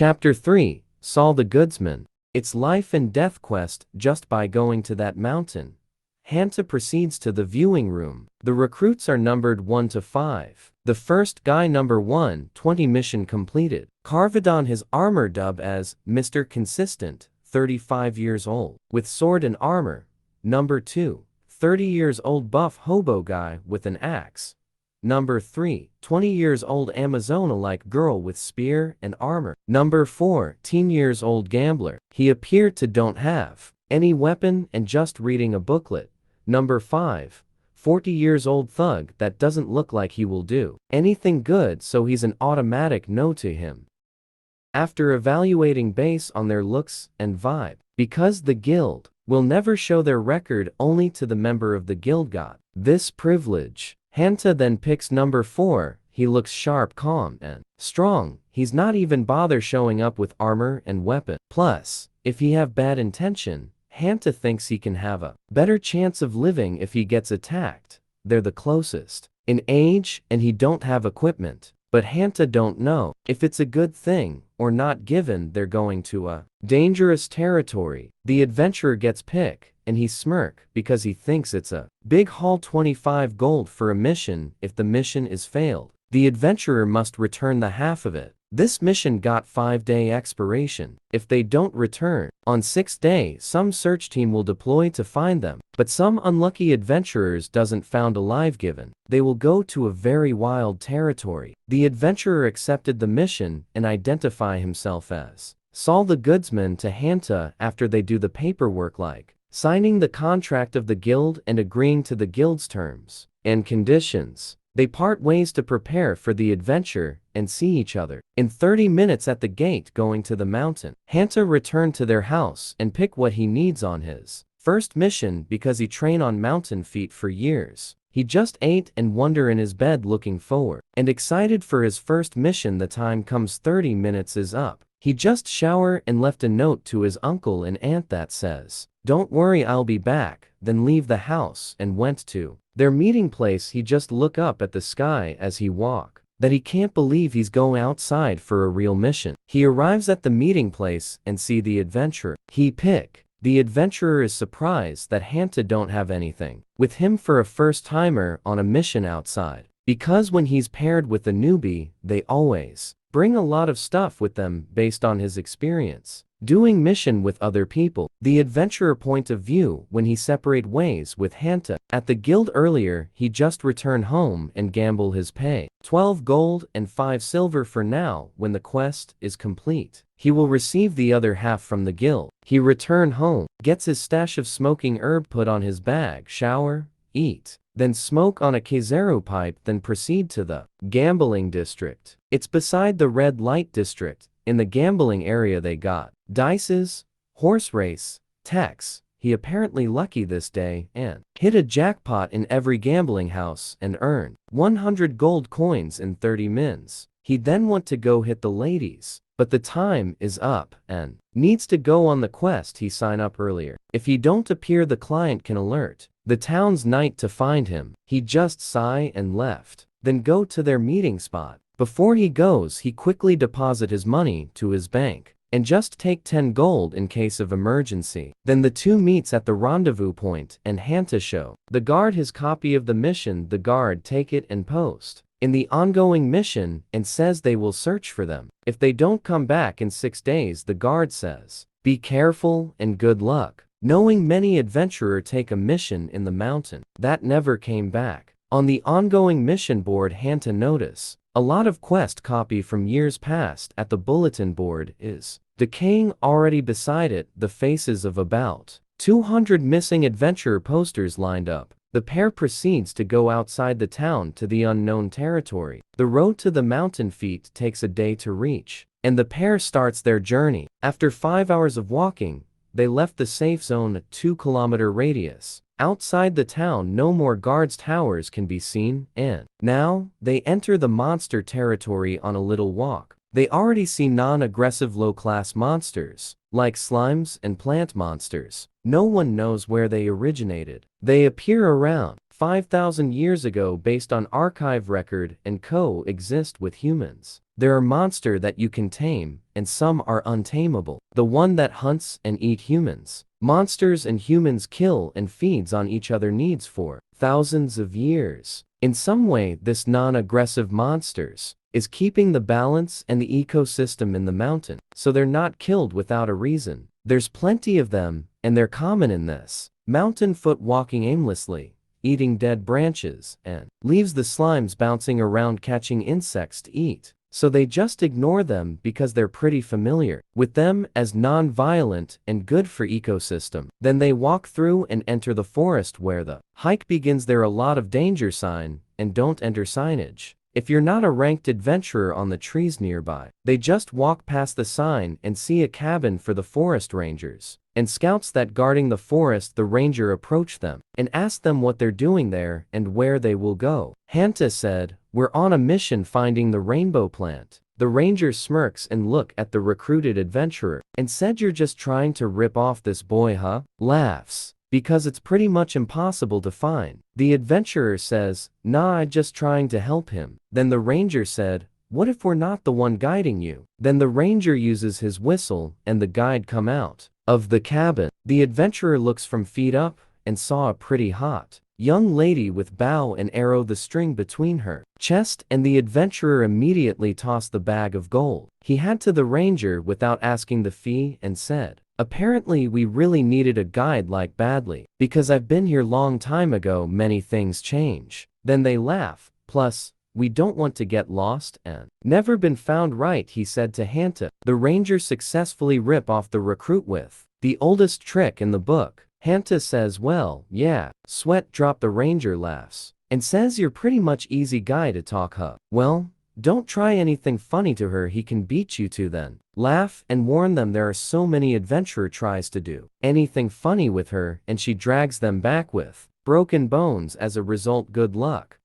Chapter 3, Saul the Goodsman. It's life and death quest just by going to that mountain. Hanta proceeds to the viewing room. The recruits are numbered 1 to 5. The first guy number 1, 20 mission completed. Carved on his armor dub as Mr. Consistent, 35 years old, with sword and armor. Number 2, 30 years old buff hobo guy with an axe. Number 3, 20 years old Amazona-like girl with spear and armor. Number 4, teen years old gambler. He appeared to don't have any weapon and just reading a booklet. Number 5, 40 years old thug that doesn't look like he will do anything good, so he's an automatic no to him. After evaluating based on their looks and vibe, because the guild will never show their record, only to the member of the guild got this privilege. Hanta then picks number 4, he looks sharp, calm, and strong. He's not even bother showing up with armor and weapon. Plus, if he have bad intention, Hanta thinks he can have a better chance of living if he gets attacked. They're the closest in age and he don't have equipment. But Hanta don't know if it's a good thing or not, given they're going to a dangerous territory. The adventurer gets picked and he smirk because he thinks it's a big haul. 25 gold for a mission. If the mission is failed, the adventurer must return the half of it. This mission got 5-day expiration. If they don't return on 6th day, some search team will deploy to find them. But some unlucky adventurers doesn't found alive, given they will go to a very wild territory. The adventurer accepted the mission and identify himself as Saul the Goodsman to Hanta after they do the paperwork like signing the contract of the guild and agreeing to the guild's terms and conditions. They part ways to prepare for the adventure and see each other in 30 minutes at the gate going to the mountain. Hanta returned to their house and pick what he needs on his first mission because he trained on mountain feet for years. He just ate and wonder in his bed, looking forward and excited for his first mission. The time comes, 30 minutes is up. He just shower and left a note to his uncle and aunt that says, "Don't worry, I'll be back," then leave the house and went to their meeting place. He just look up at the sky as he walk, that he can't believe he's going outside for a real mission. He arrives at the meeting place and see the adventurer he pick. The adventurer is surprised that Hanta don't have anything with him for a first timer on a mission outside, because when he's paired with a newbie, they always bring a lot of stuff with them based on his experience doing mission with other people. The adventurer point of view when he separate ways with Hanta at the guild earlier. He just return home and gamble his pay 12 gold and 5 silver for now. When the quest is complete, he will receive the other half from the guild. He return home, gets his stash of smoking herb put on his bag, shower, eat, then smoke on a Casero pipe, then proceed to the gambling district. It's beside the red light district. In the gambling area they got dices, horse race, techs. He apparently lucky this day and hit a jackpot in every gambling house and earned 100 gold coins in 30 mins. He then want to go hit the ladies, but the time is up and needs to go on the quest he signed up earlier. If he don't appear, the client can alert the town's knight to find him. He just sigh and left, then go to their meeting spot. Before he goes, he quickly deposit his money to his bank and just take 10 gold in case of emergency. Then the two meets at the rendezvous point and Hanta show the guard his copy of the mission. The guard take it and post in the ongoing mission and says they will search for them. If they don't come back in 6 days, the guard says, "Be careful and good luck," knowing many adventurer take a mission in the mountain that never came back. On the ongoing mission board, Hanta notice a lot of quest copy from years past. At the bulletin board is decaying. Already beside it, the faces of about 200 missing adventurer posters lined up. The pair proceeds to go outside the town to the unknown territory. The road to the mountain feet takes a day to reach, and the pair starts their journey. After 5 hours of walking, they left the safe zone, a 2-kilometer radius. Outside the town, no more guards towers can be seen, and now they enter the monster territory on a little walk. They already see non-aggressive low-class monsters, like slimes and plant monsters. No one knows where they originated. They appear around 5,000 years ago based on archive record and co-exist with humans. There are monsters that you can tame, and some are untamable. The one that hunts and eat humans. Monsters and humans kill and feeds on each other needs for thousands of years. In some way, this non-aggressive monsters is keeping the balance and the ecosystem in the mountain, so they're not killed without a reason. There's plenty of them, and they're common in this mountain foot, walking aimlessly, eating dead branches and leaves, the slimes bouncing around catching insects to eat. So they just ignore them because they're pretty familiar with them as non-violent and good for ecosystem. Then they walk through and enter the forest where the hike begins. There are a lot of danger sign and don't enter signage. If you're not a ranked adventurer on the trees nearby, they just walk past the sign and see a cabin for the forest rangers and scouts that guarding the forest. The ranger approach them and ask them what they're doing there and where they will go. Hanta said, "We're on a mission finding the rainbow plant." The ranger smirks and look at the recruited adventurer and said, "You're just trying to rip off this boy, huh?" Laughs. "Because it's pretty much impossible to find." The adventurer says, "Nah, I'm just trying to help him." Then the ranger said, "What if we're not the one guiding you?" Then the ranger uses his whistle and the guide come out of the cabin. The adventurer looks from feet up and saw a pretty hot young lady with bow and arrow, the string between her chest, and the adventurer immediately tossed the bag of gold he had to the ranger without asking the fee and said, "Apparently we really needed a guide like badly, because I've been here long time ago. Many things change." Then they laugh. "Plus, we don't want to get lost and never been found, right?" he said to Hanta. The ranger successfully rip off the recruit with the oldest trick in the book. Hanta says, "Well, yeah." Sweat drop. The ranger laughs and says, "You're pretty much easy guy to talk, huh? Well, don't try anything funny to her, he can beat you to." Then laugh and warn them there are so many adventurer tries to do anything funny with her and she drags them back with broken bones as a result. Good luck.